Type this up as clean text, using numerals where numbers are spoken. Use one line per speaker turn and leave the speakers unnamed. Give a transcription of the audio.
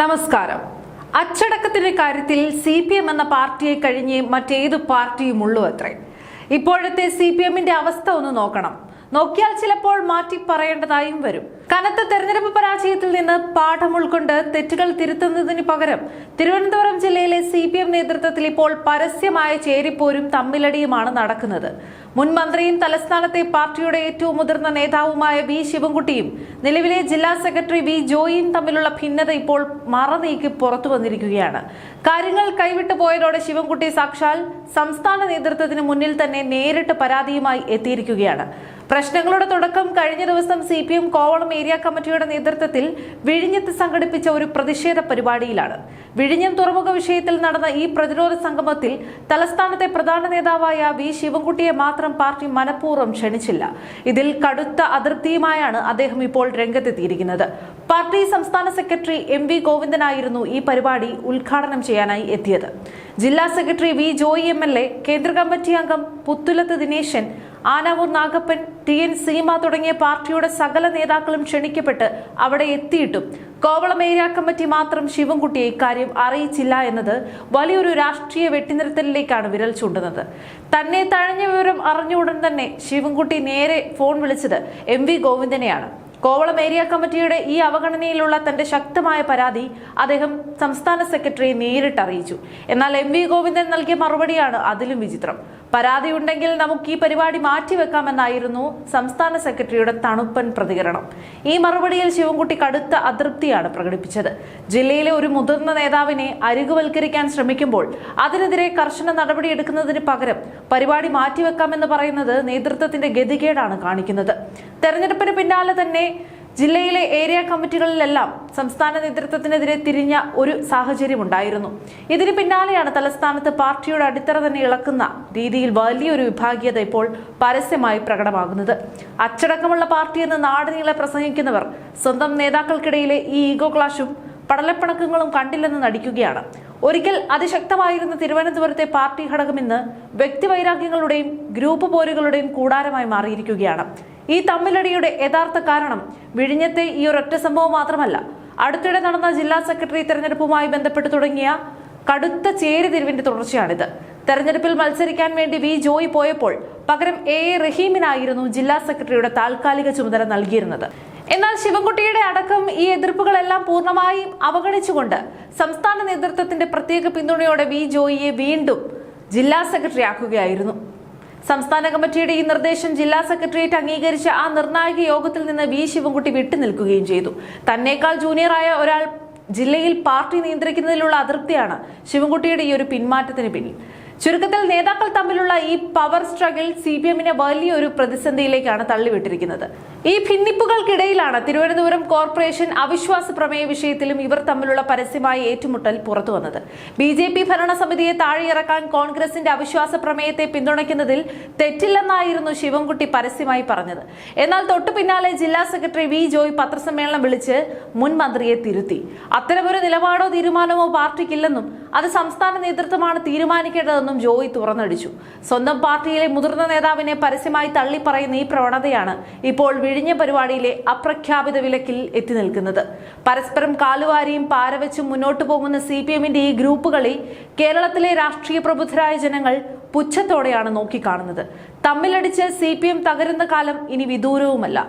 നമസ്കാരം. അച്ചടക്കത്തിന്റെ കാര്യത്തിൽ CPM എന്ന പാർട്ടിയെ കഴിഞ്ഞ് മറ്റേതു പാർട്ടിയും ഉള്ളൂ അത്രേ. ഇപ്പോഴത്തെ CPMന്റെ അവസ്ഥ ഒന്ന് നോക്കിയാൽ ചിലപ്പോൾ മാറ്റി പറയേണ്ടതായും വരും. കനത്ത തെരഞ്ഞെടുപ്പ് പരാജയത്തിൽ നിന്ന് പാഠം ഉൾക്കൊണ്ട് തെറ്റുകൾ തിരുത്തുന്നതിന് പകരം തിരുവനന്തപുരം ജില്ലയിലെ CPM നേതൃത്വത്തിൽ ഇപ്പോൾ പരസ്യമായ ചേരിപ്പോരും തമ്മിലടിയുമാണ് നടക്കുന്നത്. മുൻ മന്ത്രിയും തലസ്ഥാനത്തെ പാർട്ടിയുടെ ഏറ്റവും മുതിർന്ന നേതാവുമായ വി ശിവൻകുട്ടിയും നിലവിലെ ജില്ലാ സെക്രട്ടറി വി ജോയിയും തമ്മിലുള്ള ഭിന്നത ഇപ്പോൾ മറനീക്കി പുറത്തു വന്നിരിക്കുകയാണ്. കാര്യങ്ങൾ കൈവിട്ടു പോയതോടെ ശിവൻകുട്ടി സാക്ഷാൽ സംസ്ഥാന നേതൃത്വത്തിന് മുന്നിൽ തന്നെ നേരിട്ട് പരാതിയുമായി എത്തിയിരിക്കുകയാണ്. പ്രശ്നങ്ങളുടെ തുടക്കം കഴിഞ്ഞ ദിവസം CPM കോവളം ഏരിയ കമ്മിറ്റിയുടെ നേതൃത്വത്തിൽ വിഴിഞ്ഞത്ത് സംഘടിപ്പിച്ച ഒരു പ്രതിഷേധ പരിപാടിയിലാണ്. വിഴിഞ്ഞം തുറമുഖ വിഷയത്തിൽ നടന്ന ഈ പ്രതിരോധ സംഗമത്തിൽ തലസ്ഥാനത്തെ പ്രധാന നേതാവായ വി ശിവൻകുട്ടിയെ മാത്രം പാർട്ടി മനഃപൂർവ്വം ക്ഷണിച്ചില്ല. ഇതിൽ കടുത്ത അതൃപ്തിയുമായാണ് അദ്ദേഹം ഇപ്പോൾ രംഗത്തെത്തിയിരിക്കുന്നത്. പാർട്ടി സംസ്ഥാന സെക്രട്ടറി MV ഗോവിന്ദനായിരുന്നു ഈ പരിപാടി ഉദ്ഘാടനം ചെയ്യാനായി എത്തിയത്. ജില്ലാ സെക്രട്ടറി വി ജോയി MLA, കേന്ദ്ര കമ്മിറ്റി അംഗം പുത്തുലത്ത് ദിനേശൻ, ആനാവൂർ നാഗപ്പൻ, TN സീമ തുടങ്ങിയ പാർട്ടിയുടെ സകല നേതാക്കളും ക്ഷണിക്കപ്പെട്ട് അവിടെ എത്തിയിട്ടും കോവളം ഏരിയ കമ്മിറ്റി മാത്രം ശിവൻകുട്ടിയെ ഇക്കാര്യം അറിയിച്ചില്ല എന്നത് വലിയൊരു രാഷ്ട്രീയ വെട്ടിനിർത്തലിലേക്കാണ് വിരൽ ചൂണ്ടുന്നത്. തന്നെ തഴഞ്ഞ വിവരം അറിഞ്ഞ ഉടൻ തന്നെ ശിവൻകുട്ടി നേരെ ഫോൺ വിളിച്ചത് MV ഗോവിന്ദനെയാണ്. കോവളം ഏരിയ കമ്മിറ്റിയുടെ ഈ അവഗണനയിലുള്ള തന്റെ ശക്തമായ പരാതി അദ്ദേഹം സംസ്ഥാന സെക്രട്ടറിയെ നേരിട്ട് അറിയിച്ചു. എന്നാൽ MV ഗോവിന്ദൻ നൽകിയ മറുപടിയാണ് അതിലും വിചിത്രം. പരാതി ഉണ്ടെങ്കിൽ നമുക്ക് ഈ പരിപാടി മാറ്റിവെക്കാമെന്നായിരുന്നു സംസ്ഥാന സെക്രട്ടറിയുടെ തണുപ്പൻ പ്രതികരണം. ഈ മറുപടിയിൽ ശിവൻകുട്ടി കടുത്ത അതൃപ്തിയാണ് പ്രകടിപ്പിച്ചത്. ജില്ലയിലെ ഒരു മുതിർന്ന നേതാവിനെ അരികുവൽക്കരിക്കാൻ ശ്രമിക്കുമ്പോൾ അതിനെതിരെ കർശന നടപടിയെടുക്കുന്നതിന് പകരം പരിപാടി മാറ്റിവെക്കാമെന്ന് പറയുന്നത് നേതൃത്വത്തിന്റെ ഗതികേടാണ് കാണിക്കുന്നത്. തെരഞ്ഞെടുപ്പിന് പിന്നാലെ തന്നെ ജില്ലയിലെ ഏരിയ കമ്മിറ്റികളിലെല്ലാം സംസ്ഥാന നേതൃത്വത്തിനെതിരെ തിരിഞ്ഞ ഒരു സാഹചര്യം ഉണ്ടായിരുന്നു. ഇതിന് പിന്നാലെയാണ് തലസ്ഥാനത്ത് പാർട്ടിയുടെ അടിത്തറ തന്നെ ഇളക്കുന്ന രീതിയിൽ വലിയൊരു വിഭാഗീയത ഇപ്പോൾ പരസ്യമായി പ്രകടമാകുന്നത്. അച്ചടക്കമുള്ള പാർട്ടിയെന്ന് നാടുനീളെ പ്രസംഗിക്കുന്നവർ സ്വന്തം നേതാക്കൾക്കിടയിലെ ഈ ഈഗോ ക്ലാഷും പടലപ്പിണക്കങ്ങളും കണ്ടില്ലെന്ന് നടിക്കുകയാണ്. ഒരിക്കൽ അതിശക്തമായിരുന്ന തിരുവനന്തപുരത്തെ പാർട്ടി ഘടകം ഇന്ന് വ്യക്തിവൈരാഗ്യങ്ങളുടെയും ഗ്രൂപ്പ് പോരുകളുടെയും കൂടാരമായി മാറിയിരിക്കുകയാണ്. ഈ തമ്മിലടിയുടെ യഥാർത്ഥ കാരണം വിഴിഞ്ഞത്തെ ഈ ഒരൊറ്റ സംഭവം മാത്രമല്ല, അടുത്തിടെ നടന്ന ജില്ലാ സെക്രട്ടറി തെരഞ്ഞെടുപ്പുമായി ബന്ധപ്പെട്ട് തുടങ്ങിയ കടുത്ത ചേരിതിരിവിന്റെ തുടർച്ചയാണിത്. തെരഞ്ഞെടുപ്പിൽ മത്സരിക്കാൻ വേണ്ടി വി ജോയി പോയപ്പോൾ പകരം A റഹീമിനായിരുന്നു ജില്ലാ സെക്രട്ടറിയുടെ താൽക്കാലിക ചുമതല നൽകിയിരുന്നത്. എന്നാൽ ശിവൻകുട്ടിയുടെ അടക്കം ഈ എതിർപ്പുകളെല്ലാം പൂർണ്ണമായും അവഗണിച്ചുകൊണ്ട് സംസ്ഥാന നേതൃത്വത്തിന്റെ പ്രത്യേക പിന്തുണയോടെ വി ജോയിയെ വീണ്ടും ജില്ലാ സെക്രട്ടറി ആക്കുകയായിരുന്നു. സംസ്ഥാന കമ്മിറ്റിയുടെ ഈ നിർദ്ദേശം ജില്ലാ സെക്രട്ടേറിയറ്റ് അംഗീകരിച്ച ആ നിർണായക യോഗത്തിൽ നിന്ന് വി ശിവൻകുട്ടി വിട്ടുനിൽക്കുകയും ചെയ്തു. തന്നേക്കാൾ ജൂനിയറായ ഒരാൾ ജില്ലയിൽ പാർട്ടി നിയന്ത്രിക്കുന്നതിലുള്ള അതൃപ്തിയാണ് ശിവൻകുട്ടിയുടെ ഈ ഒരു പിന്മാറ്റത്തിന് പിന്നിൽ. ചുരുക്കത്തിൽ നേതാക്കൾ തമ്മിലുള്ള ഈ പവർ സ്ട്രഗിൾ CPMനെ വലിയൊരു പ്രതിസന്ധിയിലേക്കാണ് തള്ളിവിട്ടിരിക്കുന്നത്. ഈ ഭിന്നിപ്പുകൾക്കിടയിലാണ് തിരുവനന്തപുരം കോർപ്പറേഷൻ അവിശ്വാസ പ്രമേയ വിഷയത്തിലും ഇവർ തമ്മിലുള്ള പരസ്യമായ ഏറ്റുമുട്ടൽ പുറത്തു വന്നത്. BJP ഭരണസമിതിയെ താഴെയിറക്കാൻ കോൺഗ്രസിന്റെ അവിശ്വാസ പ്രമേയത്തെ പിന്തുണയ്ക്കുന്നതിൽ തെറ്റില്ലെന്നായിരുന്നു ശിവൻകുട്ടി പരസ്യമായി പറഞ്ഞത്. എന്നാൽ തൊട്ടു പിന്നാലെ ജില്ലാ സെക്രട്ടറി വി ജോയ് പത്രസമ്മേളനം വിളിച്ച് മുൻ മന്ത്രിയെ തിരുത്തി. അത്തരമൊരു നിലപാടോ തീരുമാനമോ പാർട്ടിക്കില്ലെന്നും അത് സംസ്ഥാന നേതൃത്വമാണ് തീരുമാനിക്കേണ്ടതെന്നും ജോയ് തുറന്നടിച്ചു. സ്വന്തം പാർട്ടിയിലെ മുതിർന്ന നേതാവിനെ പരസ്യമായി തള്ളിപ്പറയുന്ന ഈ പ്രവണതയാണ് ഇപ്പോൾ വിഴിഞ്ഞ പരിപാടിയിലെ അപ്രഖ്യാപിത വിലക്കിൽ എത്തി നിൽക്കുന്നത്. പരസ്പരം കാലുവാരിയും പാരവെച്ചും മുന്നോട്ടു പോകുന്ന CPMന്റെ ഈ ഗ്രൂപ്പുകളെ കേരളത്തിലെ രാഷ്ട്രീയ പ്രബുദ്ധരായ ജനങ്ങൾ പുച്ഛത്തോടെയാണ് നോക്കിക്കാണുന്നത്. തമ്മിലടിച്ച് CPM തകരുന്ന കാലം ഇനി വിദൂരവുമല്ല.